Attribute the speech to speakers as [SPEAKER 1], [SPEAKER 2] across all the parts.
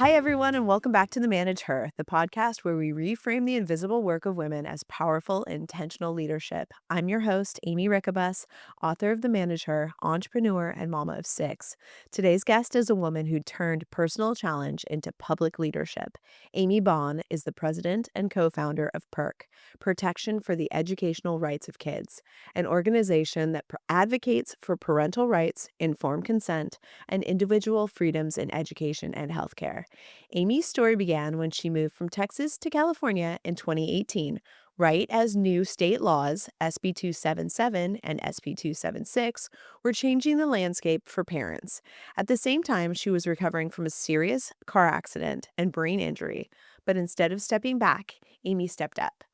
[SPEAKER 1] Hi, everyone, and welcome back to The Manage Her, the podcast where we reframe the invisible work of women as powerful, intentional leadership. I'm your host, Aimee Rickabus, author of The Manage Her, entrepreneur, and mama of six. Today's guest is a woman who turned personal challenge into public leadership. Amy Bohn is the president and co-founder of PERK, Protection for the Educational Rights of Kids, an organization that advocates for parental rights, informed consent, and individual freedoms in education and healthcare. Amy's story began when she moved from Texas to California in 2018, right as new state laws, SB 277 and SB 276, were changing the landscape for parents. At the same time, she was recovering from a serious car accident and brain injury. But instead of stepping back, Amy stepped up,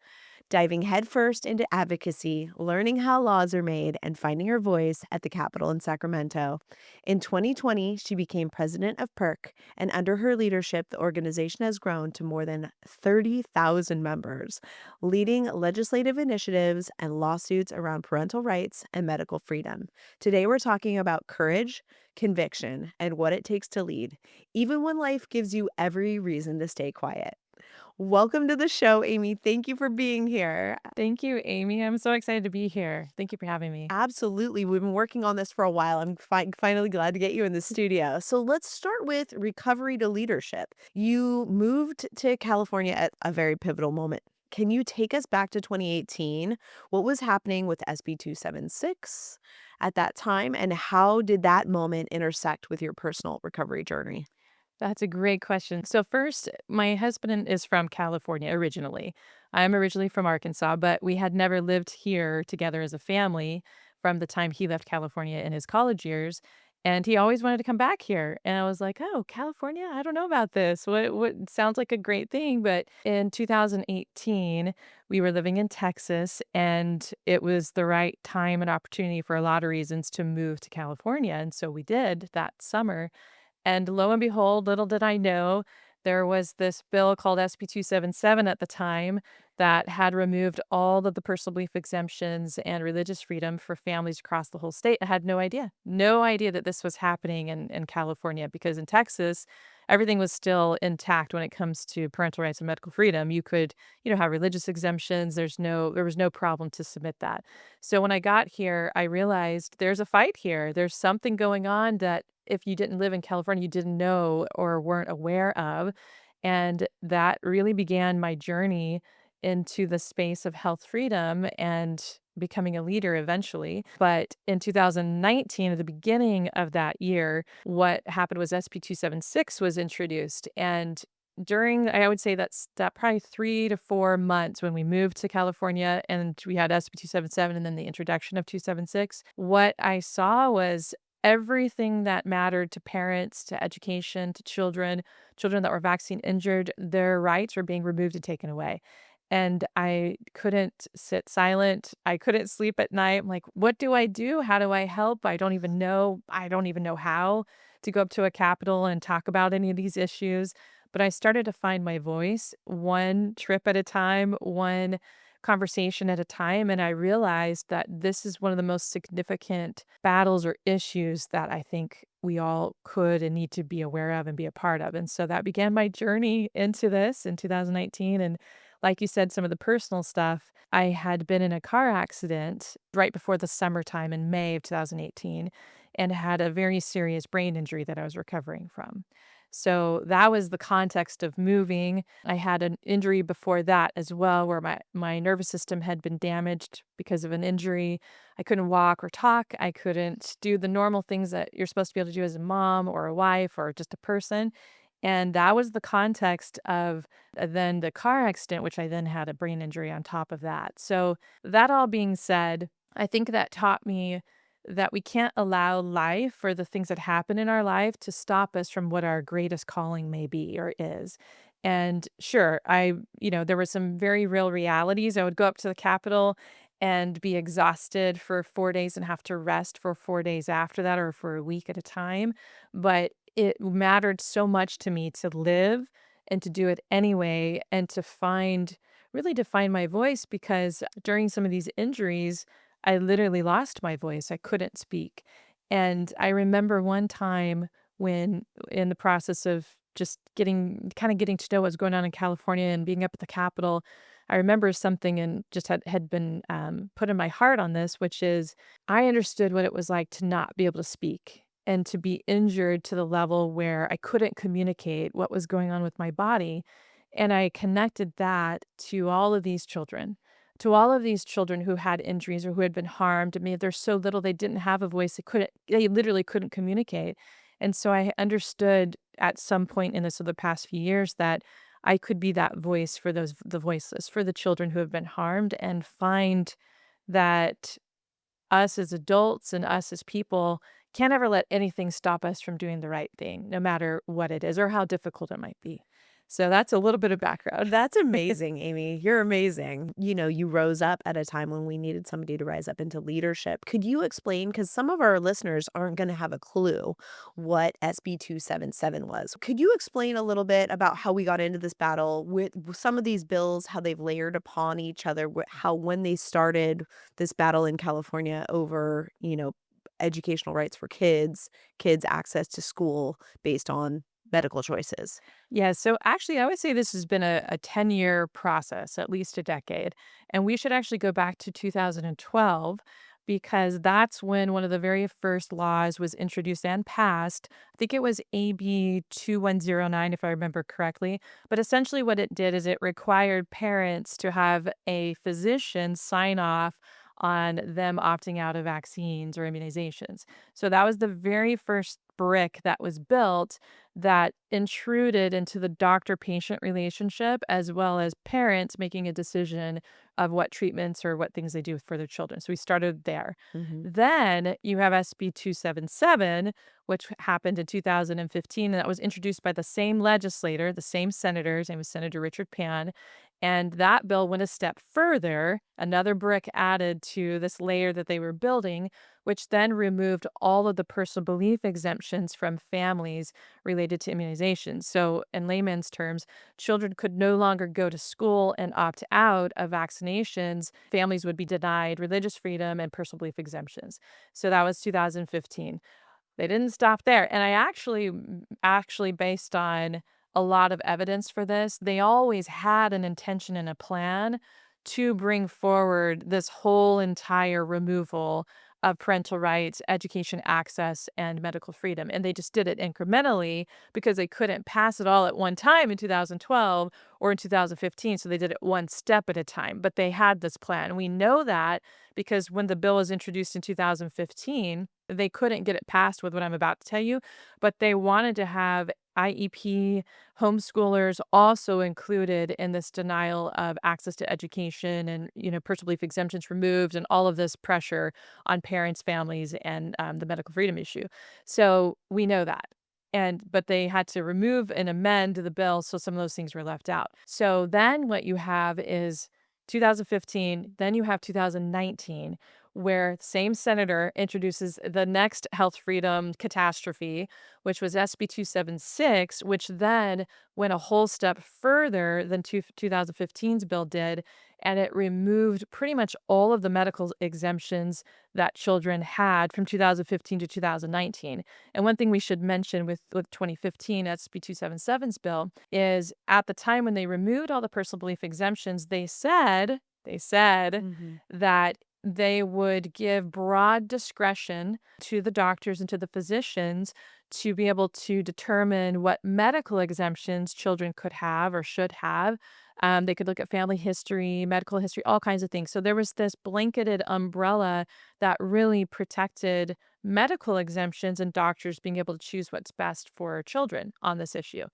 [SPEAKER 1] diving headfirst into advocacy, learning how laws are made, and finding her voice at the Capitol in Sacramento. In 2020, she became president of PERK, and under her leadership, the organization has grown to more than 30,000 members, leading legislative initiatives and lawsuits around parental rights and medical freedom. Today, we're talking about courage, conviction, and what it takes to lead, even when life gives you every reason to stay quiet. Welcome to the show, Amy. Thank you for being here.
[SPEAKER 2] Thank you, Amy. I'm so excited to be here. Thank you for having me.
[SPEAKER 1] Absolutely. We've been working on this for a while. I'm finally glad to get you in the studio. So let's start with recovery to leadership. You moved to California at a very pivotal moment. Can you take us back to 2018? What was happening with SB 276 at that time, and how did that moment intersect with your personal recovery journey?
[SPEAKER 2] That's a great question. So first, my husband is from California originally. I'm originally from Arkansas, but we had never lived here together as a family from the time he left California in his college years. And he always wanted to come back here. And I was like, "Oh, California? I don't know about this. What sounds like a great thing." But in 2018, we were living in Texas, and it was the right time and opportunity for a lot of reasons to move to California. And so we did that summer. And lo and behold, little did I know, there was this bill called SB 277 at the time that had removed all of the personal belief exemptions and religious freedom for families across the whole state. I had no idea that this was happening in California, because in Texas, everything was still intact when it comes to parental rights and medical freedom. You could, have religious exemptions. There was no problem to submit that. So when I got here, I realized there's a fight here. There's something going on that if you didn't live in California, you didn't know or weren't aware of. And that really began my journey into the space of health freedom and becoming a leader eventually. But in 2019, at the beginning of that year, what happened was SB 276 was introduced. And during, I would say that probably 3 to 4 months when we moved to California and we had SB 277 and then the introduction of 276, what I saw was everything that mattered to parents, to education, to children that were vaccine injured, their rights were being removed and taken away. And I couldn't sit silent. I couldn't sleep at night. I'm like, what do I do? How do I help? I don't even know. I don't even know how to go up to a Capitol and talk about any of these issues. But I started to find my voice one trip at a time, one conversation at a time. And I realized that this is one of the most significant battles or issues that I think we all could and need to be aware of and be a part of. And so that began my journey into this in 2019. And like you said, some of the personal stuff, I had been in a car accident right before the summertime in May of 2018 and had a very serious brain injury that I was recovering from. So that was the context of moving. I had an injury before that as well, where my nervous system had been damaged because of an injury. I couldn't walk or talk. I couldn't do the normal things that you're supposed to be able to do as a mom or a wife or just a person. And that was the context of then the car accident, which I then had a brain injury on top of that. So, that all being said, I think that taught me that we can't allow life or the things that happen in our life to stop us from what our greatest calling may be or is. And sure, there were some very real realities. I would go up to the Capitol and be exhausted for 4 days and have to rest for 4 days after that or for a week at a time. But it mattered so much to me to live and to do it anyway and to find my voice, because during some of these injuries, I literally lost my voice. I couldn't speak. And I remember one time when in the process of just getting to know what's going on in California and being up at the Capitol, I remember something and just had been put in my heart on this, which is I understood what it was like to not be able to speak and to be injured to the level where I couldn't communicate what was going on with my body. And I connected that to all of these children who had injuries or who had been harmed. I mean, there's so little they didn't have a voice. They literally couldn't communicate. And so I understood at some point in this of the past few years that I could be that voice for the voiceless, for the children who have been harmed, and find that us as adults and us as people can't ever let anything stop us from doing the right thing, no matter what it is or how difficult it might be. So that's a little bit of background.
[SPEAKER 1] That's amazing, Amy. You're amazing. You rose up at a time when we needed somebody to rise up into leadership. Could you explain? Because some of our listeners aren't going to have a clue what SB 277 was. Could you explain a little bit about how we got into this battle with some of these bills, how they've layered upon each other, how when they started this battle in California over, educational rights for kids access to school based on medical choices?
[SPEAKER 2] Yeah, so actually, I would say this has been a 10-year process, at least a decade. And we should actually go back to 2012 because that's when one of the very first laws was introduced and passed. I think it was AB 2109, if I remember correctly. But essentially, what it did is it required parents to have a physician sign off on them opting out of vaccines or immunizations. So that was the very first brick that was built that intruded into the doctor-patient relationship, as well as parents making a decision of what treatments or what things they do for their children. So we started there.
[SPEAKER 1] Mhm.
[SPEAKER 2] Then you have SB 277, which happened in 2015, and that was introduced by the same legislator, the same senator. His name was Senator Richard Pan. And that bill went a step further, another brick added to this layer that they were building, which then removed all of the personal belief exemptions from families related to immunizations. So, in layman's terms, children could no longer go to school and opt out of vaccinations. Families would be denied religious freedom and personal belief exemptions. So, that was 2015. They didn't stop there, and I actually based on a lot of evidence for this, they always had an intention and a plan to bring forward this whole entire removal of parental rights, education access, and medical freedom, and they just did it incrementally because they couldn't pass it all at one time in 2012 or in 2015, so they did it one step at a time, but they had this plan. We know that because when the bill was introduced in 2015, they couldn't get it passed with what I'm about to tell you, but they wanted to have IEP homeschoolers also included in this denial of access to education and, personal belief exemptions removed and all of this pressure on parents, families, and the medical freedom issue. So we know that. But they had to remove and amend the bill, so some of those things were left out. So then what you have is 2015, then you have 2019, where the same senator introduces the next health freedom catastrophe, which was SB 276, which then went a whole step further than 2015's bill did, and it removed pretty much all of the medical exemptions that children had from 2015 to 2019. And one thing we should mention with 2015 SB 277's bill is at the time when they removed all the personal belief exemptions, they said
[SPEAKER 1] Mhm.
[SPEAKER 2] that they would give broad discretion to the doctors and to the physicians to be able to determine what medical exemptions children could have or should have. They could look at family history, medical history, all kinds of things. So there was this blanketed umbrella that really protected medical exemptions and doctors being able to choose what's best for children on this issue.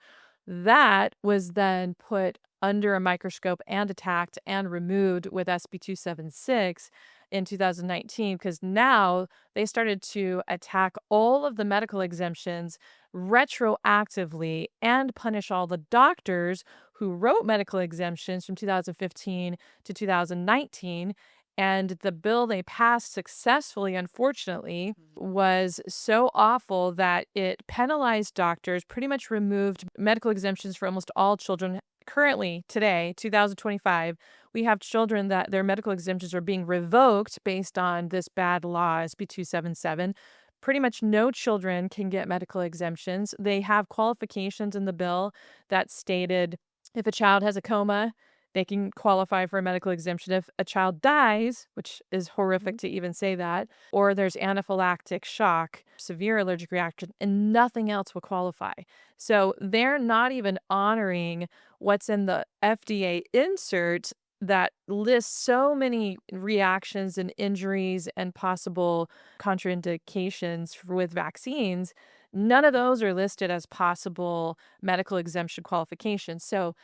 [SPEAKER 2] That was then put under a microscope and attacked and removed with SB 276 in 2019 because now they started to attack all of the medical exemptions retroactively and punish all the doctors who wrote medical exemptions from 2015 to 2019. And the bill they passed successfully, unfortunately, was so awful that it penalized doctors, pretty much removed medical exemptions for almost all children. Currently, today, 2025, we have children that their medical exemptions are being revoked based on this bad law, SB 277, pretty much no children can get medical exemptions. They have qualifications in the bill that stated if a child has a coma, they can qualify for a medical exemption. If a child dies, which is horrific
[SPEAKER 1] Mhm.
[SPEAKER 2] to even say that, or there's anaphylactic shock, severe allergic reaction, and nothing else will qualify. So they're not even honoring what's in the FDA insert that lists so many reactions and injuries and possible contraindications with vaccines. None of those are listed as possible medical exemption qualifications. So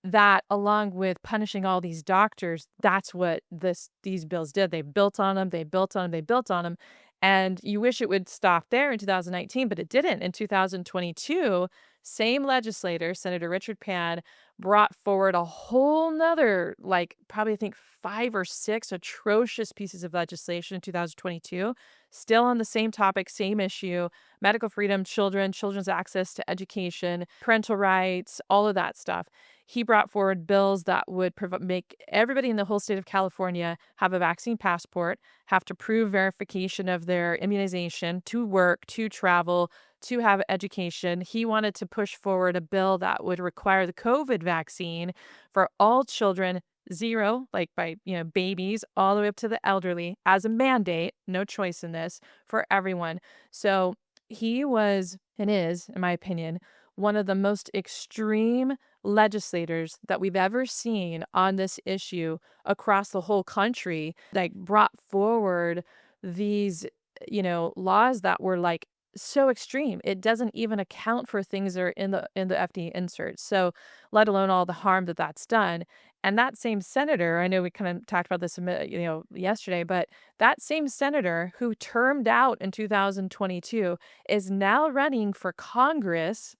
[SPEAKER 2] that, along with punishing all these doctors, that's what these bills did. They built on them, they built on them, they built on them, and you wish it would stop there in 2019, but it didn't. In 2022, same legislator, Senator Richard Pan, brought forward a whole nother, like, probably I think 5 or 6 atrocious pieces of legislation in 2022, still on the same topic, same issue, medical freedom, children, children's access to education, parental rights, all of that stuff. He brought forward bills that would make everybody in the whole state of California have a vaccine passport, have to prove verification of their immunization to work, to travel, to have education. He wanted to push forward a bill that would require the COVID vaccine for all children, zero, like by, babies, all the way up to the elderly, as a mandate, no choice in this, for everyone. So he was and is, in my opinion, one of the most extreme legislators that we've ever seen on this issue across the whole country, like, brought forward these, laws that were, like, so extreme. It doesn't even account for things that are in the FDA insert. So, let alone all the harm that that's done. And that same senator, I know we kind of talked about this yesterday, but that same senator who termed out in 2022 is now running for Congress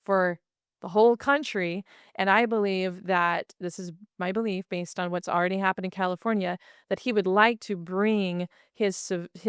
[SPEAKER 2] for the whole country. And I believe that this is my belief based on what's already happened in California, that he would like to bring his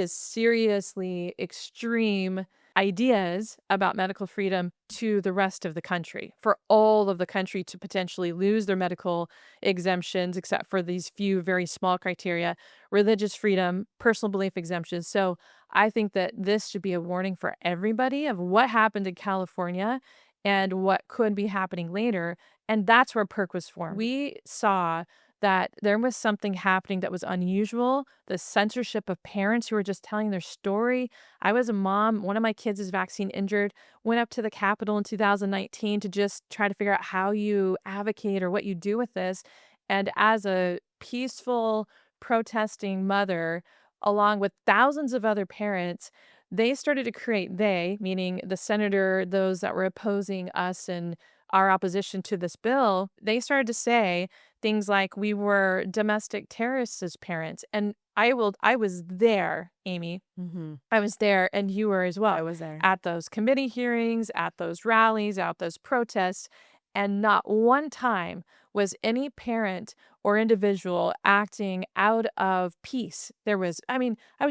[SPEAKER 2] seriously extreme ideas about medical freedom to the rest of the country, for all of the country to potentially lose their medical exemptions, except for these few very small criteria, religious freedom, personal belief exemptions. So I think that this should be a warning for everybody of what happened in California and what could be happening later, and that's where PERK was formed. We saw that there was something happening that was unusual, the censorship of parents who were just telling their story. I was a mom, one of my kids is vaccine injured, went up to the Capitol in 2019 to just try to figure out how you advocate or what you do with this, and as a peaceful protesting mother, along with thousands of other parents, they started to create meaning the senator, those that were opposing us and our opposition to this bill, they started to say things like we were domestic terrorists as parents. And I was there, Amy.
[SPEAKER 1] Mhm.
[SPEAKER 2] I was there and you were as
[SPEAKER 1] I
[SPEAKER 2] well,
[SPEAKER 1] was there.
[SPEAKER 2] at those committee hearings, at those rallies, at those protests, and not one time was any parent or individual acting out of peace. I was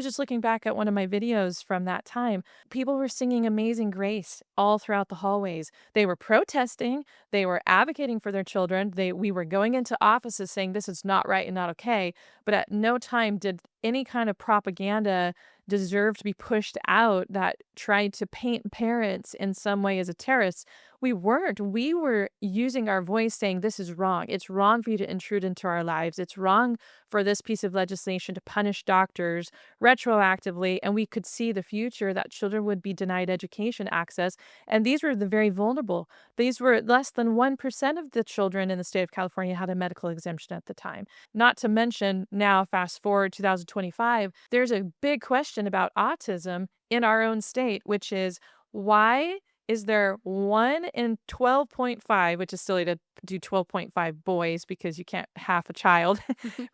[SPEAKER 2] just looking back at one of my videos from that time. People were singing Amazing Grace all throughout the hallways. They were protesting, they were advocating for their children. We were going into offices saying this is not right and not okay, but at no time did any kind of propaganda deserve to be pushed out that tried to paint parents in some way as a terrorist. We weren't. We were using our voice saying, this is wrong. It's wrong for you to intrude into our lives. It's wrong for this piece of legislation to punish doctors retroactively. And we could see the future that children would be denied education access. And these were the very vulnerable. These were less than 1% of the children in the state of California had a medical exemption at the time. Not to mention now, fast forward 2025, there's a big question about autism in our own state, which is why is there 1 in 12.5, which is silly to do 12.5 boys because you can't half a child,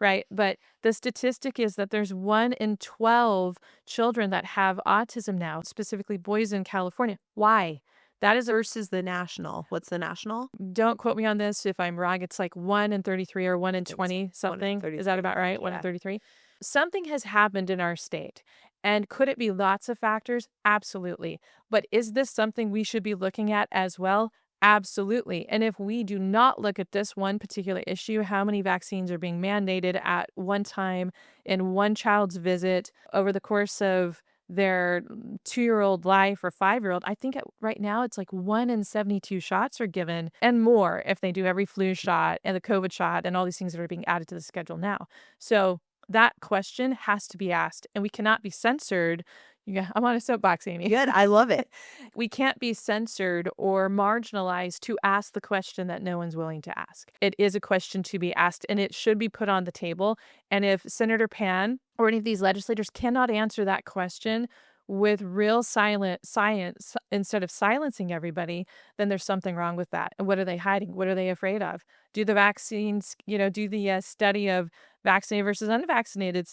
[SPEAKER 2] right? But the statistic is that there's 1 in 12 children that have autism now, specifically boys in California. Why? That is a
[SPEAKER 1] Versus the national. What's the national?
[SPEAKER 2] don't quote me on this if I'm wrong. It's like 1 in 33 or 1 in
[SPEAKER 1] It's
[SPEAKER 2] 20
[SPEAKER 1] 1 in
[SPEAKER 2] something. Is that
[SPEAKER 1] 33.
[SPEAKER 2] about right? 1 in
[SPEAKER 1] Yeah.
[SPEAKER 2] 33? Something has happened in our state. And could it be lots of factors? Absolutely. But is this something we should be looking at as well? Absolutely. And if we do not look at this one particular issue, how many vaccines are being mandated at one time in one child's visit over the course of their 2-year-old life or 5-year-old. I think right now it's like 1 in 72 shots are given and more if they do every flu shot and the COVID shot and all these things that are being added to the schedule now. So that question has to be asked, and we cannot be censored. Yeah, I'm on a soapbox, Amy.
[SPEAKER 1] Good. I love it.
[SPEAKER 2] We can't be censored or marginalized to ask the question that no one's willing to ask. It is a question to be asked, and it should be put on the table. And if Senator Pan or any of these legislators cannot answer that question with real silent science instead of silencing everybody, then there's something wrong with that. And what are they hiding? What are they afraid of? Do the vaccines, do the study of vaccinated versus unvaccinated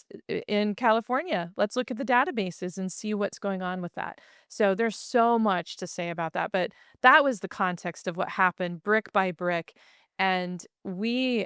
[SPEAKER 2] in California. Let's look at the databases and see what's going on with that. So there's so much to say about that, but that was the context of what happened brick by brick. And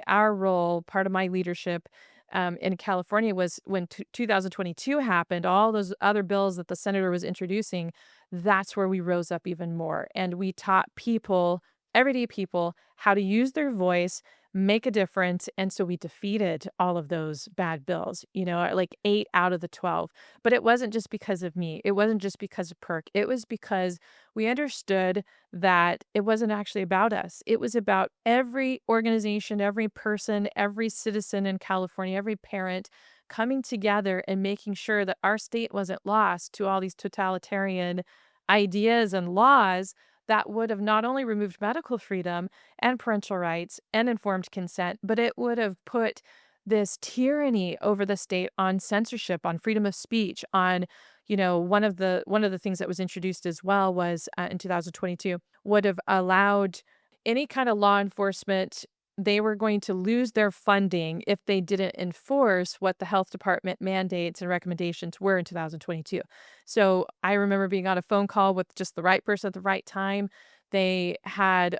[SPEAKER 2] our role, part of my leadership in California was when 2022 happened, all those other bills that the senator was introducing, that's where we rose up even more. And we taught people, everyday people, how to use their voice, make a difference. And so we defeated all of those bad bills, like 8 out of the 12. But it wasn't just because of me. It wasn't just because of PERK. It was because we understood that it wasn't actually about us. It was about every organization, every person, every citizen in California, every parent coming together and making sure that our state wasn't lost to all these totalitarian ideas and laws that would have not only removed medical freedom and parental rights and informed consent, but it would have put this tyranny over the state on censorship, on freedom of speech, on, one of the things that was introduced as well was in 2022 would have allowed any kind of law enforcement. They were going to lose their funding if they didn't enforce what the health department mandates and recommendations were in 2022. So I remember being on a phone call with just the right person at the right time. They had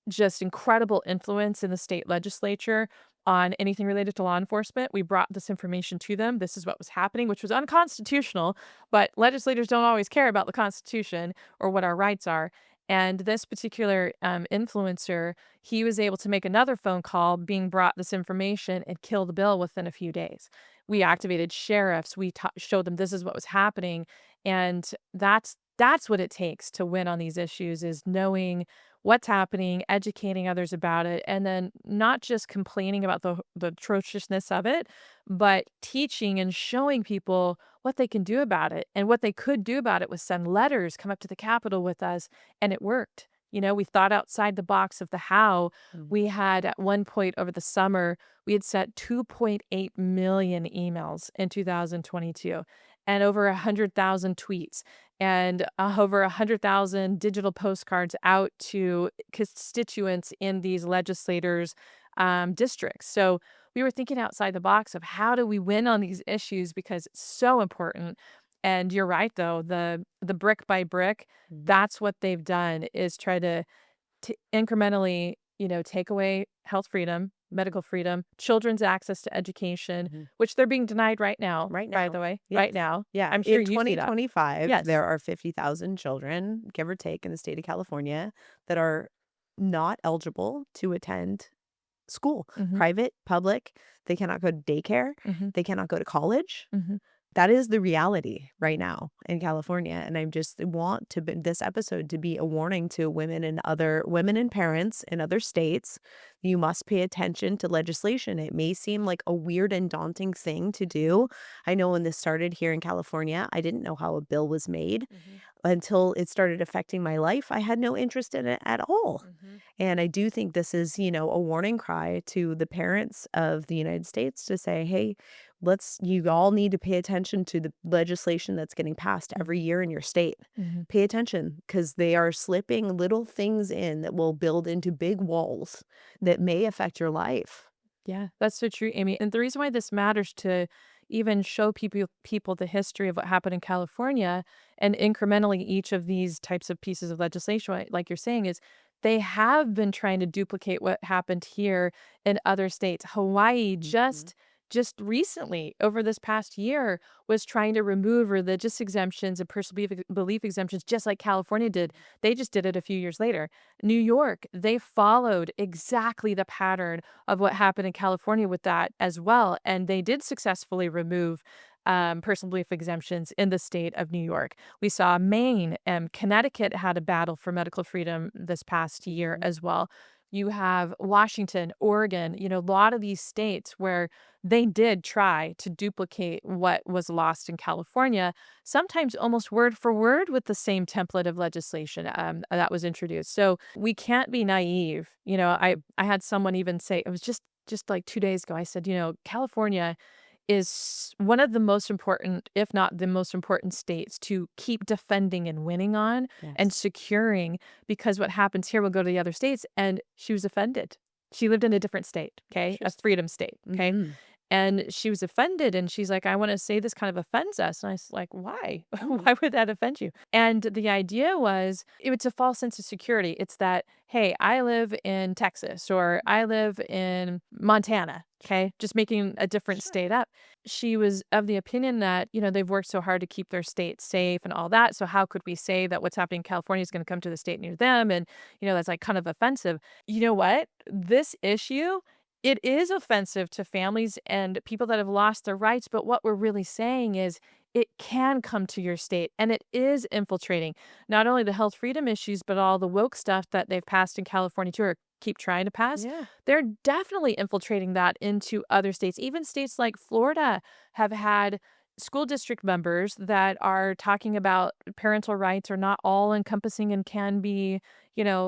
[SPEAKER 2] just incredible influence in the state legislature on anything related to law enforcement. We brought this information to them. This is what was happening, which was unconstitutional, but legislators don't always care about the Constitution or what our rights are. And this particular influencer, he was able to make another phone call, being brought this information, and kill the bill within a few days. We activated sheriffs. We showed them this is what was happening, and that's what it takes to win on these issues: is knowing what's happening, educating others about it, and then not just complaining about the atrociousness of it, but teaching and showing people what they can do about it. And what they could do about it was send letters, come up to the Capitol with us, and it worked. We thought outside the box of the how.
[SPEAKER 1] Mm.
[SPEAKER 2] We had at one point over the summer, we had sent 2.8 million emails in 2022 and over 100,000 tweets and over 100,000 digital postcards out to constituents in these legislators' districts. So we were thinking outside the box of how do we win on these issues because it's so important. And you're right, though, the brick by brick,
[SPEAKER 1] Mhm.
[SPEAKER 2] that's what they've done is try to incrementally, take away health freedom, medical freedom, children's access to education,
[SPEAKER 1] Mhm.
[SPEAKER 2] which they're being denied right now,
[SPEAKER 1] Right
[SPEAKER 2] by
[SPEAKER 1] now.
[SPEAKER 2] the way,
[SPEAKER 1] Yes.
[SPEAKER 2] right now.
[SPEAKER 1] Yeah.
[SPEAKER 2] I'm sure
[SPEAKER 1] In
[SPEAKER 2] you see that.
[SPEAKER 1] 2025,
[SPEAKER 2] Yes.
[SPEAKER 1] there are 50,000 children, give or take, in the state of California that are not eligible to attend school,
[SPEAKER 2] Mhm,
[SPEAKER 1] private, public. They cannot go to daycare.
[SPEAKER 2] mhm,
[SPEAKER 1] They cannot go to college.
[SPEAKER 2] mhm,
[SPEAKER 1] That is the reality right now in California, and I just want to this episode to be a warning to women and parents in other states. You must pay attention to legislation. It may seem like a weird and daunting thing to do. I know when this started here in California, I didn't know how a bill was made
[SPEAKER 2] mhm,
[SPEAKER 1] until it started affecting my life. I had no interest in it at all.
[SPEAKER 2] mhm,
[SPEAKER 1] And I do think this is, a warning cry to the parents of the United States to say, hey, you all need to pay attention to the legislation that's getting passed
[SPEAKER 2] mhm,
[SPEAKER 1] every year in your state.
[SPEAKER 2] mhm,
[SPEAKER 1] Pay attention because they are slipping little things in that will build into big walls that
[SPEAKER 2] mhm.
[SPEAKER 1] may affect your life.
[SPEAKER 2] Yeah, that's so true, Amy. And the reason why this matters to even show people the history of what happened in California and incrementally each of these types of pieces of legislation, like you're saying, is they have been trying to duplicate what happened here in other states. Hawaii
[SPEAKER 1] Mhm.
[SPEAKER 2] just recently over this past year was trying to remove religious exemptions and personal belief exemptions just like California did. They just did it a few years later. New York, they followed exactly the pattern of what happened in California with that as well, and they did successfully remove, personal belief exemptions in the state of New York. We saw Maine and Connecticut had a battle for medical freedom this past year
[SPEAKER 1] Mhm.
[SPEAKER 2] as well. You have Washington, Oregon, a lot of these states where they did try to duplicate what was lost in California, sometimes almost word for word with the same template of legislation that was introduced. So we can't be naive. I had someone even say, it was just like 2 days ago, I said, California is one of the most important, if not the most important states to keep defending and winning on and
[SPEAKER 1] Yes.
[SPEAKER 2] securing, because what happens here will go to the other states. And she was offended. She lived in a different state, okay? A
[SPEAKER 1] Interesting.
[SPEAKER 2] freedom state, okay?
[SPEAKER 1] Mhm.
[SPEAKER 2] And she was offended, and she's like, "I wanna say this kind of offends us." And I was like, "Why?
[SPEAKER 1] Mhm.
[SPEAKER 2] Why would that offend you?" And the idea was, it's a false sense of security. It's that, "Hey, I live in Texas," or "I live in Montana,"
[SPEAKER 1] Sure.
[SPEAKER 2] okay? Just making a different
[SPEAKER 1] Sure.
[SPEAKER 2] state up. She was of the opinion that, they've worked so hard to keep their state safe and all that, so how could we say that what's happening in California is gonna come to the state near them? And, that's, like, kind of offensive. You know what? This issue, it is offensive to families and people that have lost their rights, but what we're really saying is it can come to your state, and it is infiltrating not only the health freedom issues, but all the woke stuff that they've passed in California too, or keep trying to pass.
[SPEAKER 1] Yeah.
[SPEAKER 2] They're definitely infiltrating that into other states. Even states like Florida have had school district members that are talking about parental rights are not all encompassing and can be,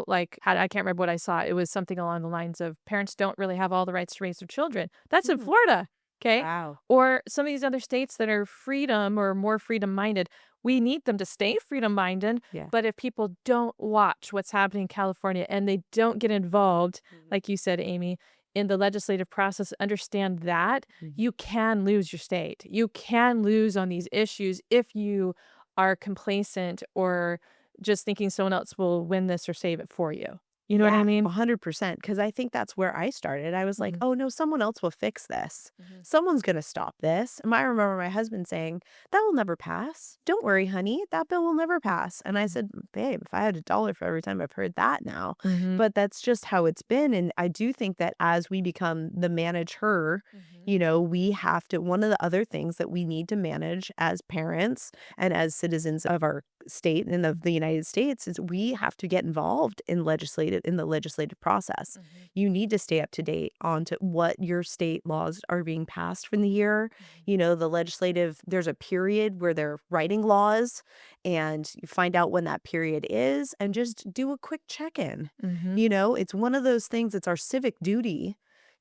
[SPEAKER 2] like, I can't remember what I saw. It was something along the lines of parents don't really have all the rights to raise their children. That's in
[SPEAKER 1] Mm.
[SPEAKER 2] Florida, okay?
[SPEAKER 1] Wow.
[SPEAKER 2] Or some of these other states that are freedom or more freedom-minded, we need them to stay freedom-minded,
[SPEAKER 1] Yeah.
[SPEAKER 2] but if people don't watch what's happening in California and they don't get involved,
[SPEAKER 1] Mhm.
[SPEAKER 2] like you said, Amy, in the legislative process, understand that
[SPEAKER 1] Mhm.
[SPEAKER 2] you can lose your state. You can lose on these issues if you are complacent or just thinking someone else will win this or save it for you. You know what
[SPEAKER 1] Yeah,
[SPEAKER 2] I mean?
[SPEAKER 1] 100%, because I think that's where I started. I was like,
[SPEAKER 2] Mhm,
[SPEAKER 1] "Oh, no, someone else will fix this.
[SPEAKER 2] mhm,
[SPEAKER 1] Someone's gonna stop this." And I remember my husband saying, "That will never pass. Don't worry, honey, that bill will never pass." And I
[SPEAKER 2] mhm,
[SPEAKER 1] said, "Babe, if I had a dollar for every time I've heard that now."
[SPEAKER 2] mhm,
[SPEAKER 1] But that's just how it's been, and I do think that as we become the manager,
[SPEAKER 2] mhm.
[SPEAKER 1] we have to one of the other things that we need to manage as parents and as citizens of our state and of the United States is we have to get involved in the legislative process.
[SPEAKER 2] Mhm,
[SPEAKER 1] You need to stay up to date on to what your state laws are being passed from the year.
[SPEAKER 2] mhm,
[SPEAKER 1] There's a period where they're writing laws and you find out when that period is and just do a quick check-in.
[SPEAKER 2] mhm.
[SPEAKER 1] It's one of those things, it's our civic duty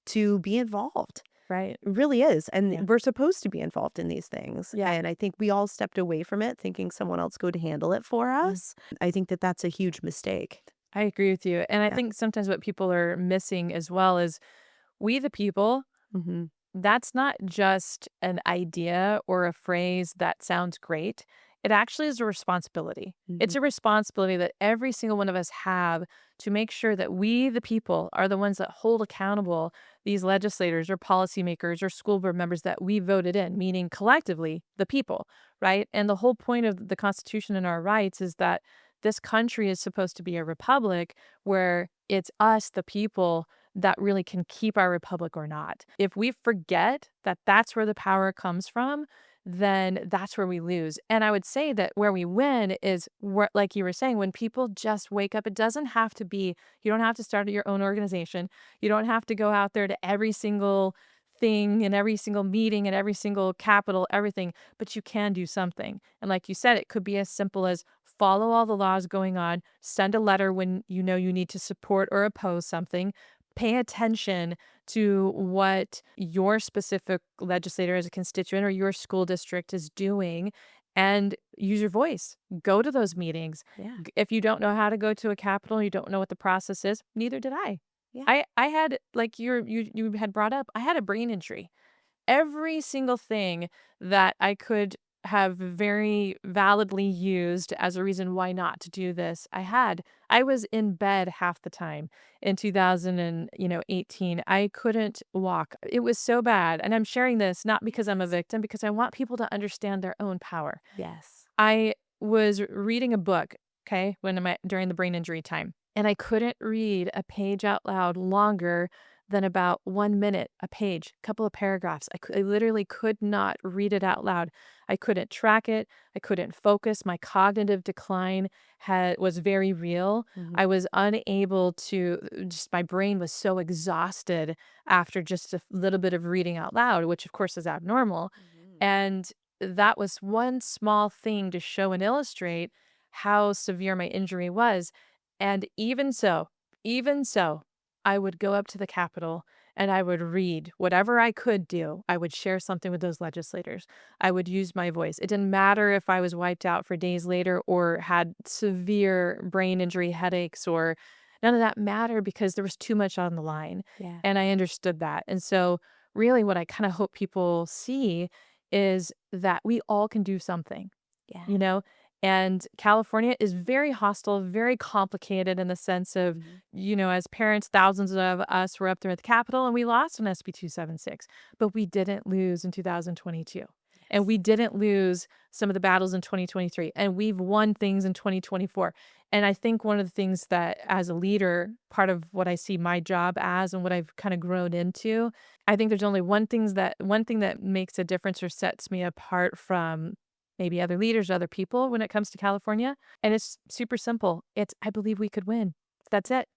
[SPEAKER 1] to be involved.
[SPEAKER 2] Right.
[SPEAKER 1] It really is,
[SPEAKER 2] Yeah.
[SPEAKER 1] and we're supposed to be involved in these things,
[SPEAKER 2] Yeah.
[SPEAKER 1] and I think we all stepped away from it thinking someone else could handle it for
[SPEAKER 2] Mm.
[SPEAKER 1] us. I think that that's a huge mistake.
[SPEAKER 2] I agree with you. And I
[SPEAKER 1] Yeah.
[SPEAKER 2] think sometimes what people are missing as well is we the people.
[SPEAKER 1] Mhm.
[SPEAKER 2] That's not just an idea or a phrase that sounds great. It actually is a responsibility. It's
[SPEAKER 1] Mhm.
[SPEAKER 2] a responsibility that every single one of us have to make sure that we, the people, are the ones that hold accountable these legislators or policymakers or school board members that we voted in, meaning collectively the people, right? And the whole point of the Constitution and our rights is that this country is supposed to be a republic where it's us, the people, that really can keep our republic or not. If we forget that that's where the power comes from, then that's where we lose. And I would say that where we win is where, like you were saying, when people just wake up, it doesn't have to be, you don't have to start your own organization. You don't have to go out there to every single thing and every single meeting and every single capital, everything, but you can do something. And like you said, it could be as simple as follow all the laws going on, send a letter when you know you need to support or oppose something, pay attention to what your specific legislator as a constituent or your school district is doing and use your voice. Go to those meetings.
[SPEAKER 1] Yeah.
[SPEAKER 2] If you don't know how to go to a capitol, you don't know what the process is, neither did I.
[SPEAKER 1] Yeah.
[SPEAKER 2] I had, like you had brought up, I had a brain injury. Every single thing that I could have very validly used as a reason why not to do this, I had. I was in bed half the time in 2018. I couldn't walk. It was so bad, and I'm sharing this not because I'm a
[SPEAKER 1] Yes.
[SPEAKER 2] victim, because I want people to understand their own power.
[SPEAKER 1] Yes.
[SPEAKER 2] I was reading a book, okay, during the brain injury time, and I couldn't read a page out loud longer than about 1 minute, a page, a couple of paragraphs. I literally could not read it out loud. I couldn't track it. I couldn't focus. My cognitive decline was very real.
[SPEAKER 1] Mhm.
[SPEAKER 2] I was unable to, just my brain was so exhausted after just a little bit of reading out loud, which of course is abnormal.
[SPEAKER 1] Mhm.
[SPEAKER 2] And that was one small thing to show and illustrate how severe my injury was. And even so, I would go up to the Capitol and I would read whatever I could do. I would share something with those legislators. I would use my voice. It didn't matter if I was wiped out for days later or had severe brain injury headaches, or none of that mattered because there was too much on the line.
[SPEAKER 1] Yeah.
[SPEAKER 2] And I understood that. And so, really, what I kind of hope people see is that we all can do something,
[SPEAKER 1] Yeah.
[SPEAKER 2] you know? And California is very hostile, very complicated in the sense of,
[SPEAKER 1] Mhm.
[SPEAKER 2] as parents, thousands of us were up there at the Capitol and we lost on SB 276, but we didn't lose in 2022. And
[SPEAKER 1] Yes.
[SPEAKER 2] we didn't lose some of the battles in 2023. And we've won things in 2024. And I think one of the things that, as a leader, part of what I see my job as and what I've kind of grown into, I think there's only one thing that makes a difference or sets me apart from maybe other leaders, other people when it comes to California, and it's super simple. It's, I believe we could win. That's it.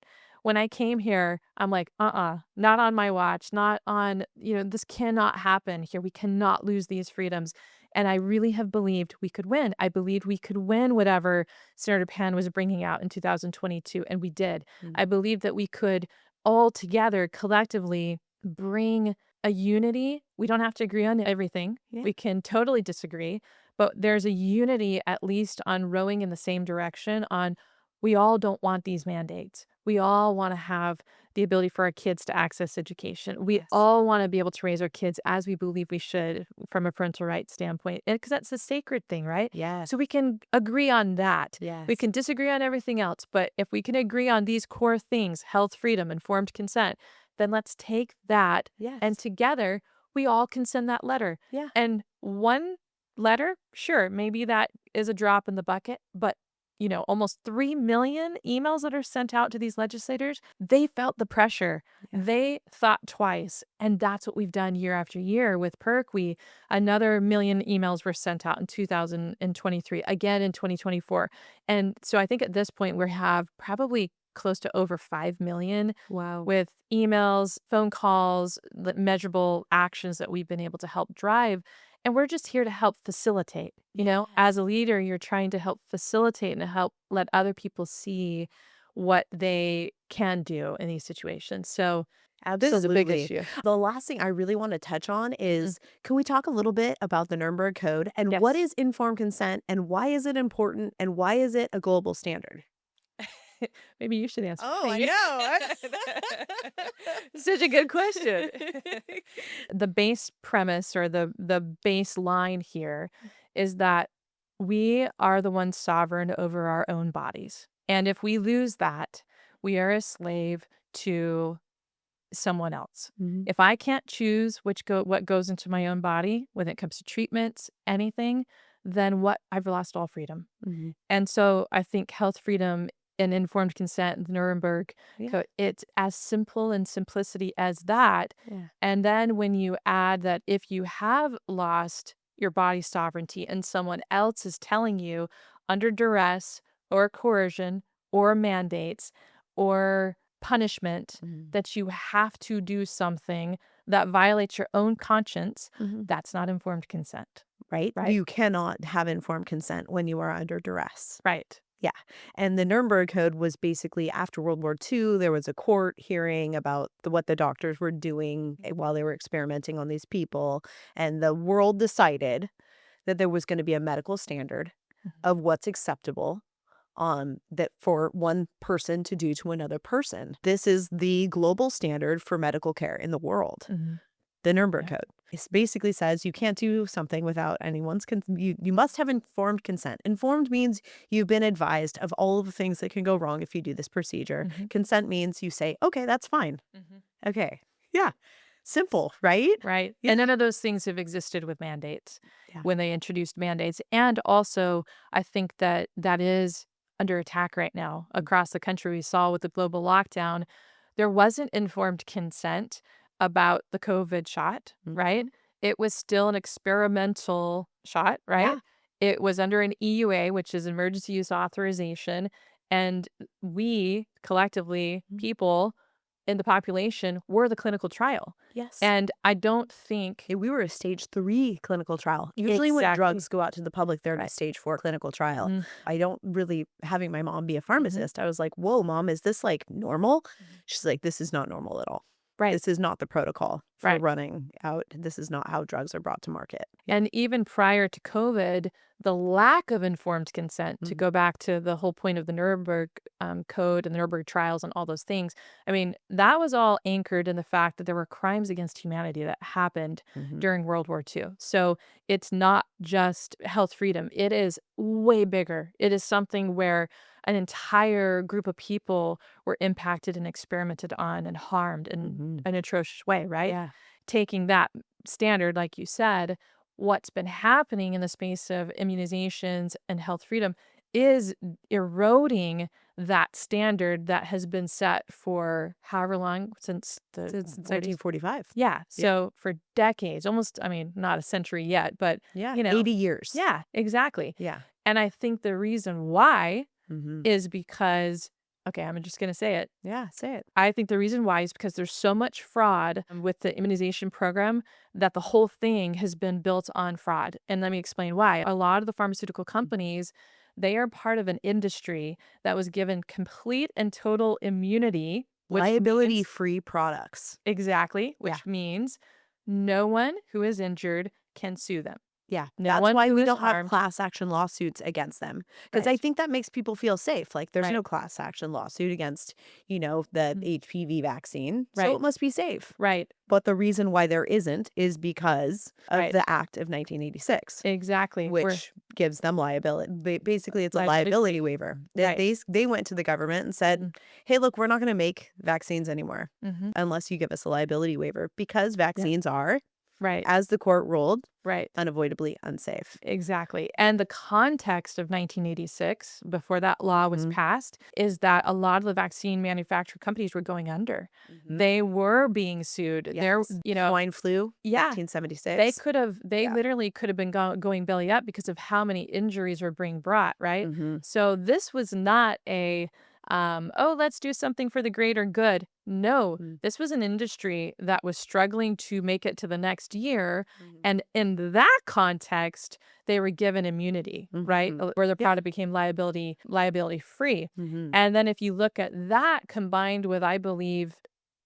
[SPEAKER 2] When I came here, I'm like, not on my watch, not on, this cannot happen here. We cannot lose these freedoms. And I really have believed we could win. I believed we could win whatever Senator Pan was bringing out in 2022, and we did.
[SPEAKER 1] Mm.
[SPEAKER 2] I believed that we could all together collectively bring a unity. We don't have to agree on everything.
[SPEAKER 1] Yeah.
[SPEAKER 2] We can totally disagree, but there's a unity at least on rowing in the same direction on, we all don't want these mandates. We all want to have the ability for our kids to access education. We
[SPEAKER 1] Yes.
[SPEAKER 2] all want to be able to raise our kids as we believe we should from a parental rights standpoint. And because that's a sacred thing, right?
[SPEAKER 1] Yes.
[SPEAKER 2] So we can agree on that. We
[SPEAKER 1] Yes.
[SPEAKER 2] can disagree on everything else, but if we can agree on these core things, health, freedom, informed consent, then let's take that, and
[SPEAKER 1] Yes.
[SPEAKER 2] together we all can send that letter.
[SPEAKER 1] Yeah.
[SPEAKER 2] And one letter, sure, maybe that is a drop in the bucket, but almost 3 million emails that are sent out to these legislators, they felt the pressure.
[SPEAKER 1] Yeah.
[SPEAKER 2] They thought twice. And that's what we've done year after year with PERK. Another million emails were sent out in 2023, again in 2024. And so I think at this point we have probably close to over 5 million
[SPEAKER 1] Wow.
[SPEAKER 2] with emails, phone calls, measurable actions that we've been able to help drive. And we're just here to help facilitate. As
[SPEAKER 1] Yes.
[SPEAKER 2] a leader, you're trying to help facilitate and help let other people see what they can do in these situations. So this is a big
[SPEAKER 1] Absolutely.
[SPEAKER 2] issue.
[SPEAKER 1] The last thing I really want to touch on
[SPEAKER 2] Mm.
[SPEAKER 1] is, can we talk a little bit about the Nuremberg Code and what
[SPEAKER 2] Yes.
[SPEAKER 1] is informed consent and why is it important and why is it a global standard?
[SPEAKER 2] Maybe you should answer.
[SPEAKER 1] Oh, I know.
[SPEAKER 2] Such a good question. The base premise or the baseline here is that we are the ones sovereign over our own bodies. And if we lose that, we are a slave to someone else.
[SPEAKER 1] Mhm.
[SPEAKER 2] If I can't choose what goes into my own body when it comes to treatments, anything, then I've lost all freedom.
[SPEAKER 1] Mhm.
[SPEAKER 2] And so I think health freedom and informed consent, the Nuremberg
[SPEAKER 1] Yeah.
[SPEAKER 2] Code, it's as simple and simplicity as that.
[SPEAKER 1] Yeah.
[SPEAKER 2] And then when you add that if you have lost your body sovereignty and someone else is telling you under duress or coercion or mandates or punishment
[SPEAKER 1] Mhm.
[SPEAKER 2] that you have to do something that violates your own conscience,
[SPEAKER 1] Mhm.
[SPEAKER 2] that's not informed consent,
[SPEAKER 1] Right?
[SPEAKER 2] right?
[SPEAKER 1] You cannot have informed consent when you are under duress.
[SPEAKER 2] Right.
[SPEAKER 1] Yeah. And the Nuremberg Code was basically after World War II, there was a court hearing about what the doctors were doing while they were experimenting on these people. And the world decided that there was going to be a medical standard
[SPEAKER 2] Mhm.
[SPEAKER 1] of what's acceptable that for one person to do to another person. This is the global standard for medical care in the world.
[SPEAKER 2] Mhm.
[SPEAKER 1] The Nuremberg
[SPEAKER 2] Yeah.
[SPEAKER 1] Code. It basically says you can't do something without anyone's you must have informed consent. Informed means you've been advised of all of the things that can go wrong if you do this procedure.
[SPEAKER 2] Mhm.
[SPEAKER 1] Consent means you say, "Okay, that's fine."
[SPEAKER 2] Mhm.
[SPEAKER 1] Okay. Yeah. Simple, right?
[SPEAKER 2] Right.
[SPEAKER 1] Yeah.
[SPEAKER 2] And none of those things have existed with mandates
[SPEAKER 1] Yeah.
[SPEAKER 2] when they introduced mandates. And also, I think that is under attack right now across the country. We saw with the global lockdown, there wasn't informed consent about the COVID shot, right?
[SPEAKER 1] Mhm.
[SPEAKER 2] It was still an experimental shot, right?
[SPEAKER 1] Yeah.
[SPEAKER 2] It was under an EUA, which is emergency use authorization, and we collectively,
[SPEAKER 1] Mhm.
[SPEAKER 2] people in the population, were the clinical trial.
[SPEAKER 1] Yes.
[SPEAKER 2] And I don't think
[SPEAKER 1] We were a stage 3 clinical trial. Usually when
[SPEAKER 2] exactly
[SPEAKER 1] drugs go out to the public, they're in a
[SPEAKER 2] right.
[SPEAKER 1] stage 4 clinical trial.
[SPEAKER 2] Mm,
[SPEAKER 1] I don't really having my mom be a
[SPEAKER 2] mhm,
[SPEAKER 1] pharmacist, I was like, "Whoa, mom, is this, like, normal?"
[SPEAKER 2] mhm.
[SPEAKER 1] She's like, "This is not normal at all.
[SPEAKER 2] Right,
[SPEAKER 1] This is not the protocol for
[SPEAKER 2] right.
[SPEAKER 1] running out. This is not how drugs are brought to market." Yeah.
[SPEAKER 2] And even prior to COVID, the lack of informed consent, to
[SPEAKER 1] Mhm.
[SPEAKER 2] go back to the whole point of the Nuremberg Code and the Nuremberg trials and all those things, I mean, that was all anchored in the fact that there were crimes against humanity that happened
[SPEAKER 1] Mhm.
[SPEAKER 2] during World War II. So it's not just health freedom, it is way bigger. It is something where an entire group of people were impacted and experimented on and harmed in
[SPEAKER 1] Mhm.
[SPEAKER 2] an atrocious way, right?
[SPEAKER 1] Yeah.
[SPEAKER 2] Taking that standard, like you said, what's been happening in the space of immunizations and health freedom is eroding that standard that has been set for however long, since the
[SPEAKER 1] Since
[SPEAKER 2] 40s.
[SPEAKER 1] 1945.
[SPEAKER 2] Yeah,
[SPEAKER 1] Yeah.
[SPEAKER 2] so for decades, almost, I mean, not a century yet, but,
[SPEAKER 1] Yeah,
[SPEAKER 2] you know
[SPEAKER 1] 80 years.
[SPEAKER 2] yeah, exactly.
[SPEAKER 1] Yeah.
[SPEAKER 2] And I think the reason why
[SPEAKER 1] Mhm.
[SPEAKER 2] is because okay, I'm just gonna say it.
[SPEAKER 1] Yeah, say it.
[SPEAKER 2] I think the reason why is because there's so much fraud with the immunization program that the whole thing has been built on fraud. And let me explain why. A lot of the pharmaceutical companies, they are part of an industry that was given complete and total immunity, which means
[SPEAKER 1] Liability-free products.
[SPEAKER 2] exactly,
[SPEAKER 1] Yeah.
[SPEAKER 2] which means no one who is injured can sue them.
[SPEAKER 1] Yeah,
[SPEAKER 2] No
[SPEAKER 1] that's
[SPEAKER 2] one
[SPEAKER 1] why
[SPEAKER 2] who
[SPEAKER 1] we
[SPEAKER 2] is
[SPEAKER 1] don't have
[SPEAKER 2] harmed.
[SPEAKER 1] class action lawsuits against them, because I
[SPEAKER 2] Right.
[SPEAKER 1] think that makes people feel safe, like, there's
[SPEAKER 2] Right.
[SPEAKER 1] no class action lawsuit against, the
[SPEAKER 2] Mhm.
[SPEAKER 1] HPV vaccine, so
[SPEAKER 2] Right.
[SPEAKER 1] it must be safe.
[SPEAKER 2] Right.
[SPEAKER 1] But the reason why there isn't is because of
[SPEAKER 2] Right.
[SPEAKER 1] the Act of 1986,
[SPEAKER 2] Exactly. We're
[SPEAKER 1] which gives them liability. Basically, it's a
[SPEAKER 2] liability
[SPEAKER 1] liability
[SPEAKER 2] free.
[SPEAKER 1] waiver. That
[SPEAKER 2] Right.
[SPEAKER 1] they went to the government and said,
[SPEAKER 2] Mm.
[SPEAKER 1] "Hey, look, we're not gonna make vaccines anymore
[SPEAKER 2] Mhm.
[SPEAKER 1] unless you give us a liability waiver," because
[SPEAKER 2] Yeah.
[SPEAKER 1] vaccines are,
[SPEAKER 2] Right.
[SPEAKER 1] as the court ruled,
[SPEAKER 2] Right.
[SPEAKER 1] unavoidably unsafe.
[SPEAKER 2] Exactly. And the context of 1986, before that law was
[SPEAKER 1] Mhm.
[SPEAKER 2] passed, is that a lot of the vaccine manufacturer companies were going under.
[SPEAKER 1] Mhm.
[SPEAKER 2] They were being sued. There,
[SPEAKER 1] Yes. Swine flu,
[SPEAKER 2] yeah,
[SPEAKER 1] 1976.
[SPEAKER 2] they
[SPEAKER 1] Yeah.
[SPEAKER 2] literally could have been going belly up because of how many injuries were being brought, right?
[SPEAKER 1] Mhm.
[SPEAKER 2] So this was not a, oh, let's do something for the greater good. No,
[SPEAKER 1] Mm.
[SPEAKER 2] this was an industry that was struggling to make it to the next year.
[SPEAKER 1] Mhm.
[SPEAKER 2] And in that context, they were given immunity, right?
[SPEAKER 1] Mhm.
[SPEAKER 2] Where the
[SPEAKER 1] Yeah.
[SPEAKER 2] product became liability free.
[SPEAKER 1] Mhm.
[SPEAKER 2] And then if you look at that combined with, I believe,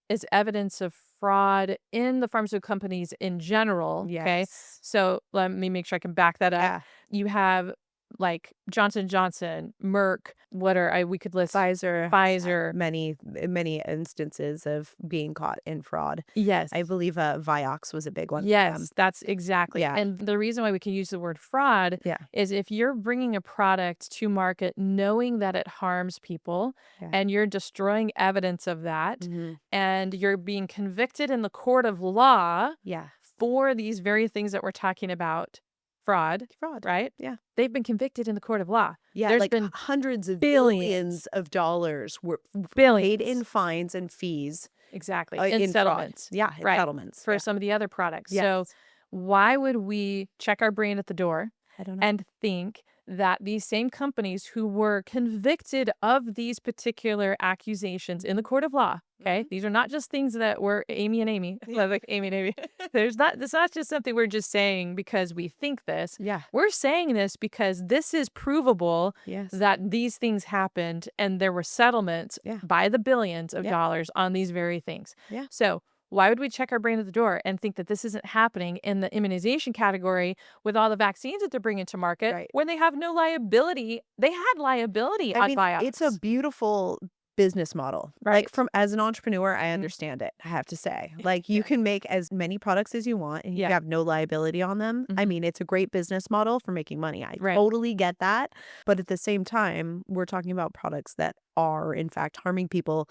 [SPEAKER 2] is evidence of fraud in the pharmaceutical companies in general, okay?
[SPEAKER 1] Yes.
[SPEAKER 2] So let me make sure I can back that up.
[SPEAKER 1] Yeah.
[SPEAKER 2] You have like Johnson& Johnson, Merck, what are I we could list
[SPEAKER 1] Pfizer has had
[SPEAKER 2] Pfizer.
[SPEAKER 1] many instances of being caught in fraud.
[SPEAKER 2] Yes.
[SPEAKER 1] I believe, Vioxx was a big one for them.
[SPEAKER 2] Yes, that's exactly.
[SPEAKER 1] Yeah.
[SPEAKER 2] And the reason why we can use the word fraud
[SPEAKER 1] Yeah.
[SPEAKER 2] is if you're bringing a product to market knowing that it harms people
[SPEAKER 1] Yeah.
[SPEAKER 2] and you're destroying evidence of that
[SPEAKER 1] Mhm.
[SPEAKER 2] and you're being convicted in the court of law
[SPEAKER 1] Yeah.
[SPEAKER 2] for these very things that we're talking about, fraud,
[SPEAKER 1] Fraud.
[SPEAKER 2] right?
[SPEAKER 1] Yeah.
[SPEAKER 2] They've been convicted in the court of law.
[SPEAKER 1] Yeah,
[SPEAKER 2] There's
[SPEAKER 1] like,
[SPEAKER 2] been
[SPEAKER 1] hundreds of
[SPEAKER 2] billions,
[SPEAKER 1] billions of dollars were paid in
[SPEAKER 2] billions.
[SPEAKER 1] fines and fees,
[SPEAKER 2] Exactly, in
[SPEAKER 1] in fraud.
[SPEAKER 2] settlements,
[SPEAKER 1] Yeah, in
[SPEAKER 2] right,
[SPEAKER 1] settlements.
[SPEAKER 2] for
[SPEAKER 1] Yeah.
[SPEAKER 2] some of the other products. So,
[SPEAKER 1] Yes.
[SPEAKER 2] why would we check our brain at the door
[SPEAKER 1] I don't know.
[SPEAKER 2] and think that these same companies who were convicted of these particular accusations in the court of law, okay?
[SPEAKER 1] Mhm.
[SPEAKER 2] These are not just things that were Amy and Amy,
[SPEAKER 1] Yeah.
[SPEAKER 2] like Amy and Amy. It's not just something we're just saying because we think this.
[SPEAKER 1] Yeah.
[SPEAKER 2] We're saying this because this is provable
[SPEAKER 1] Yes.
[SPEAKER 2] that these things happened and there were settlements
[SPEAKER 1] Yeah.
[SPEAKER 2] by the billions of
[SPEAKER 1] Yeah.
[SPEAKER 2] dollars on these very things.
[SPEAKER 1] Yeah.
[SPEAKER 2] So, why would we check our brain at the door and think that this isn't happening in the immunization category with all the vaccines that they're bringing to market
[SPEAKER 1] Right.
[SPEAKER 2] when they have no liability? They had liability
[SPEAKER 1] I
[SPEAKER 2] on
[SPEAKER 1] mean, it's a
[SPEAKER 2] Vioxx,
[SPEAKER 1] beautiful business model. Like,
[SPEAKER 2] right?
[SPEAKER 1] from as an entrepreneur, I
[SPEAKER 2] Mm.
[SPEAKER 1] understand it, I have to say. Like, you
[SPEAKER 2] Yeah.
[SPEAKER 1] can make as many products as you want and you
[SPEAKER 2] Yeah.
[SPEAKER 1] have no liability on them. I
[SPEAKER 2] Mhm.
[SPEAKER 1] mean, it's a great business model for making money. I
[SPEAKER 2] Right.
[SPEAKER 1] totally get that. But at the same time, we're talking about products that are in fact harming people.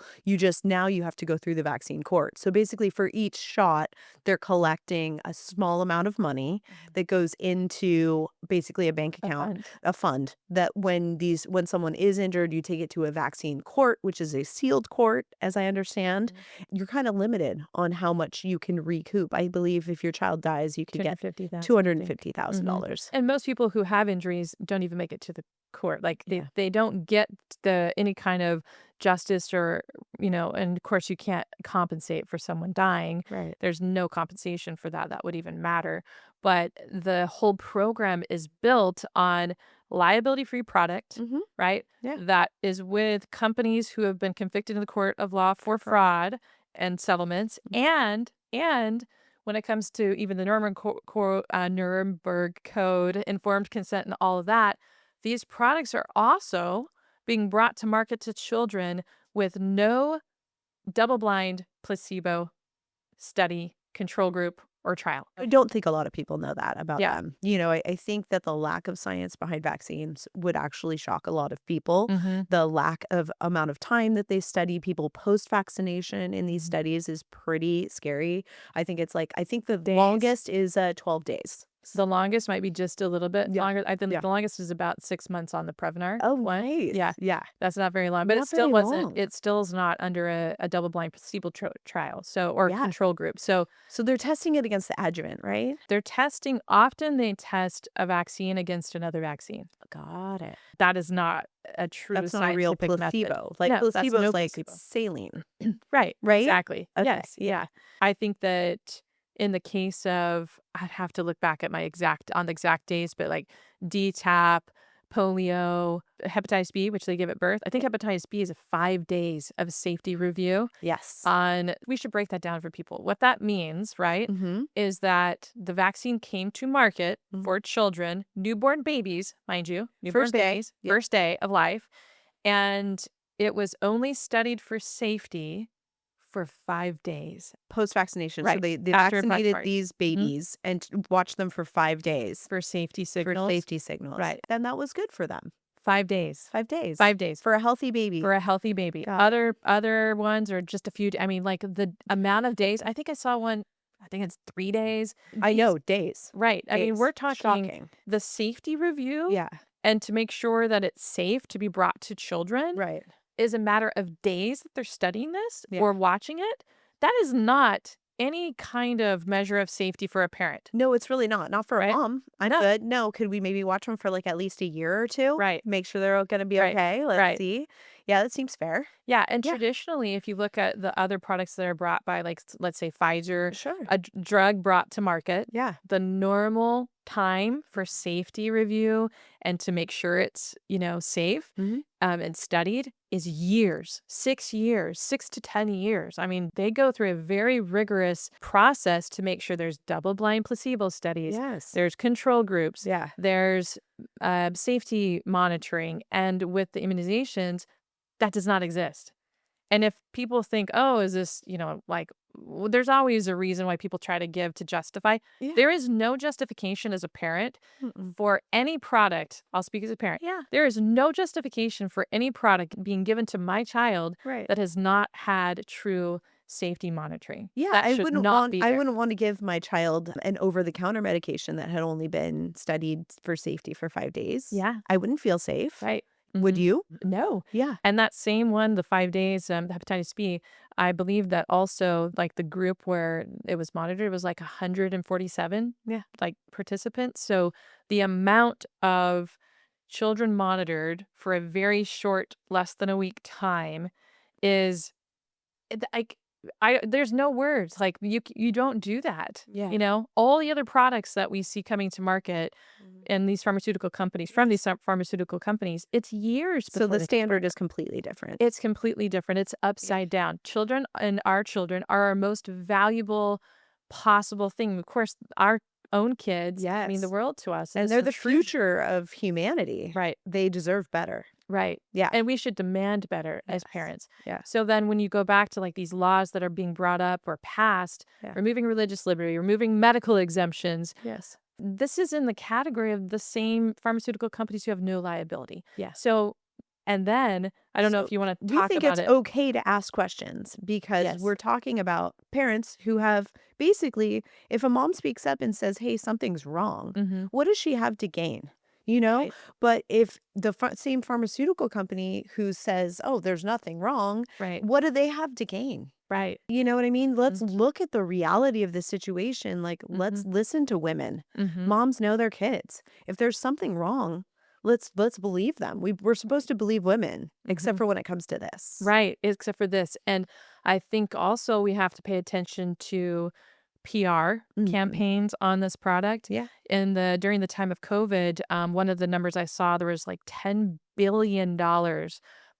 [SPEAKER 1] Now you have to go through the vaccine court. So basically for each shot, they're collecting a small amount of money
[SPEAKER 2] Mhm.
[SPEAKER 1] that goes into basically a bank
[SPEAKER 2] A
[SPEAKER 1] account,
[SPEAKER 2] fund.
[SPEAKER 1] a fund that when someone is injured, you take it to a vaccine court, which which is a sealed court, as I understand, you're kind of limited on how much you can recoup. I believe if your child dies, you could get
[SPEAKER 2] 250,000, I think.
[SPEAKER 1] $250,000.
[SPEAKER 2] And most people who have injuries don't even make it to the court. Like
[SPEAKER 1] Yeah.
[SPEAKER 2] they don't get any kind of justice or, and of course you can't compensate for someone dying.
[SPEAKER 1] Right.
[SPEAKER 2] There's no compensation for that would even matter. But the whole program is built on liability-free product,
[SPEAKER 1] Mhm.
[SPEAKER 2] right?
[SPEAKER 1] Yeah.
[SPEAKER 2] That is with companies who have been convicted in the court of law for fraud and settlements. And when it comes to even the Nuremberg Code, informed consent, and all of that, these products are also being brought to market to children with no double-blind placebo study, control group, or trial.
[SPEAKER 1] I don't think a lot of people know that about
[SPEAKER 2] Yeah.
[SPEAKER 1] them. I think that the lack of science behind vaccines would actually shock a lot of people.
[SPEAKER 2] Mhm.
[SPEAKER 1] The lack of amount of time that they study people post-vaccination in these
[SPEAKER 2] Mhm.
[SPEAKER 1] studies is pretty scary. I think the
[SPEAKER 2] Days.
[SPEAKER 1] longest is 12 days.
[SPEAKER 2] The longest might be just a little bit
[SPEAKER 1] Yeah.
[SPEAKER 2] longer. I think
[SPEAKER 1] Yeah.
[SPEAKER 2] the longest is about 6 months on the Prevnar
[SPEAKER 1] Oh,
[SPEAKER 2] one.
[SPEAKER 1] nice.
[SPEAKER 2] Yeah,
[SPEAKER 1] Yeah.
[SPEAKER 2] that's not very long, but
[SPEAKER 1] Not very long.
[SPEAKER 2] it still is not under a double-blind placebo trial, or
[SPEAKER 1] Yeah.
[SPEAKER 2] control group. So
[SPEAKER 1] So they're testing it against the adjuvant, right?
[SPEAKER 2] often they test a vaccine against another vaccine.
[SPEAKER 1] Got it.
[SPEAKER 2] That is not a true
[SPEAKER 1] That's not a real
[SPEAKER 2] scientific method.
[SPEAKER 1] placebo. Like,
[SPEAKER 2] No, that's
[SPEAKER 1] placebo
[SPEAKER 2] no
[SPEAKER 1] is like
[SPEAKER 2] placebo.
[SPEAKER 1] saline,
[SPEAKER 2] Right,
[SPEAKER 1] right?
[SPEAKER 2] exactly.
[SPEAKER 1] Okay.
[SPEAKER 2] Yes, yeah. I think that in the case of, I'd have to look back at the exact days, but like DTaP, polio, hepatitis B, which they give at birth. I think hepatitis B is a 5 days of safety review
[SPEAKER 1] Yes.
[SPEAKER 2] we should break that down for people. What that means, right,
[SPEAKER 1] Mhm.
[SPEAKER 2] is that the vaccine came to market
[SPEAKER 1] Mhm.
[SPEAKER 2] for children, newborn babies, mind you, newborn
[SPEAKER 1] First day.
[SPEAKER 2] babies,
[SPEAKER 1] Yep.
[SPEAKER 2] first day of life. And it was only studied for safety for 5 days.
[SPEAKER 1] Post-vaccination. So
[SPEAKER 2] Right.
[SPEAKER 1] they
[SPEAKER 2] After vaccine
[SPEAKER 1] vaccinated
[SPEAKER 2] party.
[SPEAKER 1] these
[SPEAKER 2] Mhm.
[SPEAKER 1] babies and watched them for 5 days
[SPEAKER 2] For safety
[SPEAKER 1] for
[SPEAKER 2] signals.
[SPEAKER 1] safety signals.
[SPEAKER 2] Right.
[SPEAKER 1] Then that was good for them.
[SPEAKER 2] 5 days.
[SPEAKER 1] 5 days.
[SPEAKER 2] 5 days
[SPEAKER 1] For a healthy baby.
[SPEAKER 2] for a healthy baby.
[SPEAKER 1] Got
[SPEAKER 2] Other ones are just a few I mean, like, the amount of days I think I saw one, I think it's 3 days.
[SPEAKER 1] I know, days.
[SPEAKER 2] Right. I mean, we're
[SPEAKER 1] Days.
[SPEAKER 2] talking
[SPEAKER 1] Shocking.
[SPEAKER 2] the safety review
[SPEAKER 1] Yeah.
[SPEAKER 2] and to make sure that it's safe to be brought to children
[SPEAKER 1] Right.
[SPEAKER 2] is a matter of days that they're studying this
[SPEAKER 1] Yeah.
[SPEAKER 2] or watching it. That is not any kind of measure of safety for a parent.
[SPEAKER 1] No, it's really not. Not for a
[SPEAKER 2] Right?
[SPEAKER 1] mom. I'm
[SPEAKER 2] No.
[SPEAKER 1] good. No, could we maybe watch them for, like, at least a year or 2?
[SPEAKER 2] Right.
[SPEAKER 1] Make sure they're all gonna be
[SPEAKER 2] Right.
[SPEAKER 1] okay. Let's
[SPEAKER 2] Right.
[SPEAKER 1] see. Yeah, that seems fair.
[SPEAKER 2] Yeah, and
[SPEAKER 1] Yeah.
[SPEAKER 2] traditionally, if you look at the other products that are brought by, like, let's say Pfizer,
[SPEAKER 1] Sure.
[SPEAKER 2] a drug brought to market,
[SPEAKER 1] Yeah.
[SPEAKER 2] the normal time for safety review and to make sure it's, safe,
[SPEAKER 1] Mhm.
[SPEAKER 2] and studied is years, 6 years, 6 to 10 years. I mean, they go through a very rigorous process to make sure there's double-blind placebo studies,
[SPEAKER 1] Yes.
[SPEAKER 2] there's control groups,
[SPEAKER 1] Yeah.
[SPEAKER 2] there's safety monitoring, and with the immunizations, that does not exist. And if people think, "Oh, is this," there's always a reason why people try to give to justify.
[SPEAKER 1] Yeah.
[SPEAKER 2] There is no justification as a parent
[SPEAKER 1] Mm-mm.
[SPEAKER 2] for any product. I'll speak as a parent.
[SPEAKER 1] Yeah.
[SPEAKER 2] There is no justification for any product being given to my child
[SPEAKER 1] Right.
[SPEAKER 2] that has not had true safety monitoring.
[SPEAKER 1] Yeah,
[SPEAKER 2] That should not be
[SPEAKER 1] I
[SPEAKER 2] there.
[SPEAKER 1] wouldn't want to give my child an over-the-counter medication that had only been studied for safety for 5 days.
[SPEAKER 2] Yeah.
[SPEAKER 1] I wouldn't feel safe.
[SPEAKER 2] Right.
[SPEAKER 1] Would
[SPEAKER 2] Mhm.
[SPEAKER 1] you?
[SPEAKER 2] No.
[SPEAKER 1] Yeah.
[SPEAKER 2] And that same one, the 5 days, the hepatitis B, I believe that also, like, the group where it was monitored was, like, 147,
[SPEAKER 1] Yeah.
[SPEAKER 2] like, participants. So the amount of children monitored for a very short, less than a week time is, like, there's no words. Like, you don't do that.
[SPEAKER 1] Yeah.
[SPEAKER 2] All the other products that we see coming to market and these pharmaceutical companies from these pharmaceutical companies, it's years
[SPEAKER 1] So
[SPEAKER 2] before
[SPEAKER 1] the
[SPEAKER 2] they
[SPEAKER 1] standard is completely different.
[SPEAKER 2] it's completely different. It's upside down. Children and our children are our most valuable possible thing. Of course, our own kids mean the
[SPEAKER 1] Yes.
[SPEAKER 2] world to us.
[SPEAKER 1] And
[SPEAKER 2] This
[SPEAKER 1] they're
[SPEAKER 2] is
[SPEAKER 1] the
[SPEAKER 2] a huge.
[SPEAKER 1] future of humanity.
[SPEAKER 2] Right,
[SPEAKER 1] They deserve better.
[SPEAKER 2] right.
[SPEAKER 1] Yeah.
[SPEAKER 2] And we should demand better as
[SPEAKER 1] Yes.
[SPEAKER 2] parents.
[SPEAKER 1] Yeah.
[SPEAKER 2] So then when you go back to, like, these laws that are being brought up or passed,
[SPEAKER 1] Yeah.
[SPEAKER 2] removing religious liberty, removing medical exemptions,
[SPEAKER 1] Yes.
[SPEAKER 2] this is in the category of the same pharmaceutical companies who have no liability.
[SPEAKER 1] Yeah.
[SPEAKER 2] So, and then I don't know
[SPEAKER 1] So
[SPEAKER 2] if you want to
[SPEAKER 1] we
[SPEAKER 2] talk
[SPEAKER 1] think
[SPEAKER 2] about
[SPEAKER 1] it's
[SPEAKER 2] it.
[SPEAKER 1] okay to ask questions because
[SPEAKER 2] Yes.
[SPEAKER 1] we're talking about parents who have basically, if a mom speaks up and says, "Hey, something's wrong,"
[SPEAKER 2] Mhm.
[SPEAKER 1] what does she have to gain? you know?
[SPEAKER 2] Right.
[SPEAKER 1] But if the same pharmaceutical company who says, "Oh, there's nothing wrong,"
[SPEAKER 2] Right.
[SPEAKER 1] what do they have to gain?
[SPEAKER 2] Right.
[SPEAKER 1] You know what I mean? Let's
[SPEAKER 2] Mhm.
[SPEAKER 1] look at the reality of the situation. Like, let's
[SPEAKER 2] Mhm.
[SPEAKER 1] listen to women.
[SPEAKER 2] Mhm.
[SPEAKER 1] Moms know their kids. If there's something wrong, let's believe them. We're supposed to believe women, except
[SPEAKER 2] Mhm.
[SPEAKER 1] for when it comes to this.
[SPEAKER 2] Right, except for this, and I think also we have to pay attention to PR
[SPEAKER 1] Mhm.
[SPEAKER 2] campaigns on this product.
[SPEAKER 1] Yeah.
[SPEAKER 2] During the time of COVID, one of the numbers I saw, there was like $10 billion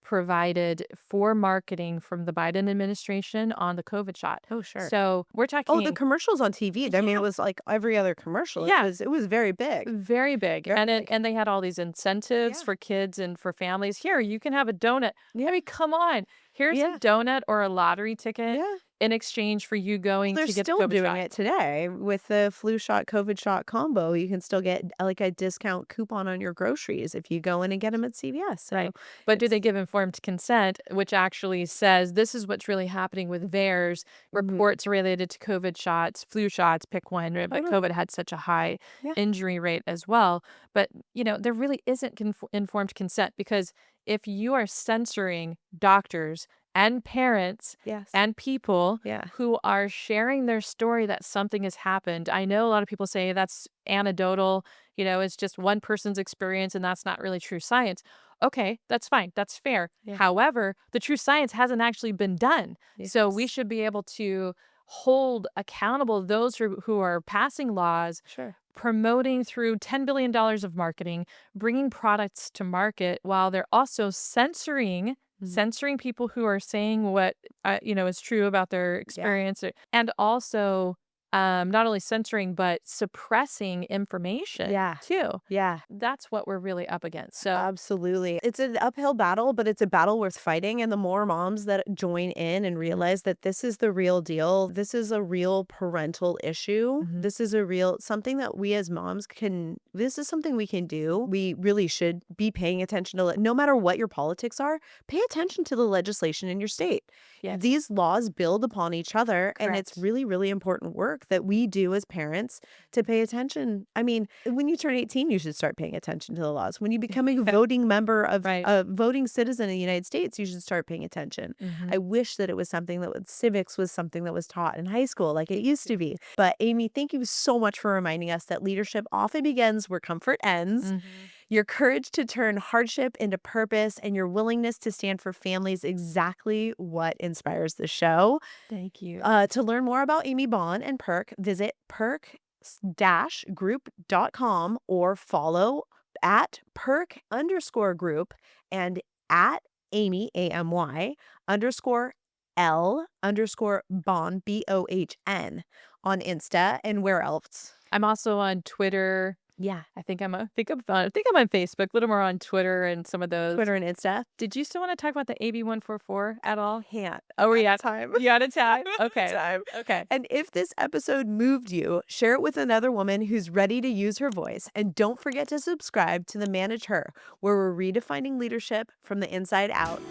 [SPEAKER 2] provided for marketing from the Biden administration on the COVID shot.
[SPEAKER 1] Oh, sure.
[SPEAKER 2] So we're
[SPEAKER 1] Oh, the
[SPEAKER 2] talking.
[SPEAKER 1] commercials on TV. I mean, it
[SPEAKER 2] Yeah,
[SPEAKER 1] was like every other commercial. It
[SPEAKER 2] yeah.
[SPEAKER 1] was it was very big.
[SPEAKER 2] Very big,
[SPEAKER 1] Very
[SPEAKER 2] and
[SPEAKER 1] big.
[SPEAKER 2] they had all these incentives
[SPEAKER 1] Yeah.
[SPEAKER 2] for kids and for families. "Here, you can have a donut." I
[SPEAKER 1] Yeah.
[SPEAKER 2] mean, come on. Here's a
[SPEAKER 1] Yeah.
[SPEAKER 2] donut or a lottery ticket
[SPEAKER 1] Yeah.
[SPEAKER 2] in exchange for you
[SPEAKER 1] Well,
[SPEAKER 2] going
[SPEAKER 1] they're
[SPEAKER 2] to get the
[SPEAKER 1] still
[SPEAKER 2] COVID
[SPEAKER 1] doing
[SPEAKER 2] shot.
[SPEAKER 1] it today with the flu shot, COVID shot combo. You can still get like a discount coupon on your groceries if you go in and get them at CVS. So
[SPEAKER 2] Right, but do they
[SPEAKER 1] it's
[SPEAKER 2] give informed consent, which actually says, "This is what's really happening with VAERS,
[SPEAKER 1] mhm,
[SPEAKER 2] reports related to COVID shots, flu shots, pick one," right, but
[SPEAKER 1] totally.
[SPEAKER 2] COVID had such a high
[SPEAKER 1] Yeah.
[SPEAKER 2] injury rate as well, but, there really isn't informed consent because if you are censoring doctors and parents
[SPEAKER 1] Yes.
[SPEAKER 2] and people
[SPEAKER 1] Yeah.
[SPEAKER 2] who are sharing their story that something has happened, I know a lot of people say that's anecdotal, it's just one person's experience and that's not really true science. Okay, that's fine. That's fair.
[SPEAKER 1] Yeah.
[SPEAKER 2] However, the true science hasn't actually been done. So we
[SPEAKER 1] Yes.
[SPEAKER 2] should be able to hold accountable those who are passing laws,
[SPEAKER 1] Sure.
[SPEAKER 2] promoting through $10 billion of marketing, bringing products to market while they're also
[SPEAKER 1] Mhm.
[SPEAKER 2] censoring people who are saying what is true about their
[SPEAKER 1] Yeah.
[SPEAKER 2] experience, and also not only censoring but suppressing information
[SPEAKER 1] Yeah.
[SPEAKER 2] too.
[SPEAKER 1] Yeah.
[SPEAKER 2] That's what we're really up against. So,
[SPEAKER 1] Absolutely. It's an uphill battle, but it's a battle worth fighting. And the more moms that join in and realize that this is the real deal, this is a real parental issue.
[SPEAKER 2] mhm,
[SPEAKER 1] This is a real something that we as moms can, this is something we can do. We really should be paying attention to it. No matter what your politics are, pay attention to the legislation in your state.
[SPEAKER 2] yes,
[SPEAKER 1] These laws build upon each other. And it's
[SPEAKER 2] correct.
[SPEAKER 1] really, really important work that we do as parents to pay attention. I mean, when you turn 18, you should start paying attention to the laws. When you become a voting member of
[SPEAKER 2] Right.
[SPEAKER 1] a voting citizen in the United States, you should start paying attention.
[SPEAKER 2] Mhm.
[SPEAKER 1] I wish that it was something that was civics was something that was taught in high school like it used to be. But Amy, thank you so much for reminding us that leadership often begins where comfort ends.
[SPEAKER 2] Mhm.
[SPEAKER 1] Your courage to turn hardship into purpose and your willingness to stand for families exactly what inspires the show.
[SPEAKER 2] Thank you.
[SPEAKER 1] To learn more about Amy Bohn and PERK, visit perk-group.com or follow at perk_group and at Amy, AMY, underscore L_Bohn, BOHN on Insta and where else?
[SPEAKER 2] I'm also on Twitter.
[SPEAKER 1] Yeah,
[SPEAKER 2] I think I'm on Facebook, a little more on Twitter and some of those.
[SPEAKER 1] Twitter and Insta.
[SPEAKER 2] Did you still wanna talk about the AB-144 at all?
[SPEAKER 1] Can't.
[SPEAKER 2] Oh,
[SPEAKER 1] I'm
[SPEAKER 2] we
[SPEAKER 1] out
[SPEAKER 2] at
[SPEAKER 1] of time.
[SPEAKER 2] you out of time?
[SPEAKER 1] I'm out of
[SPEAKER 2] Okay.
[SPEAKER 1] time.
[SPEAKER 2] Okay.
[SPEAKER 1] And if this episode moved you, share it with another woman who's ready to use her voice. And don't forget to subscribe to The Manage Her, where we're redefining leadership from the inside out.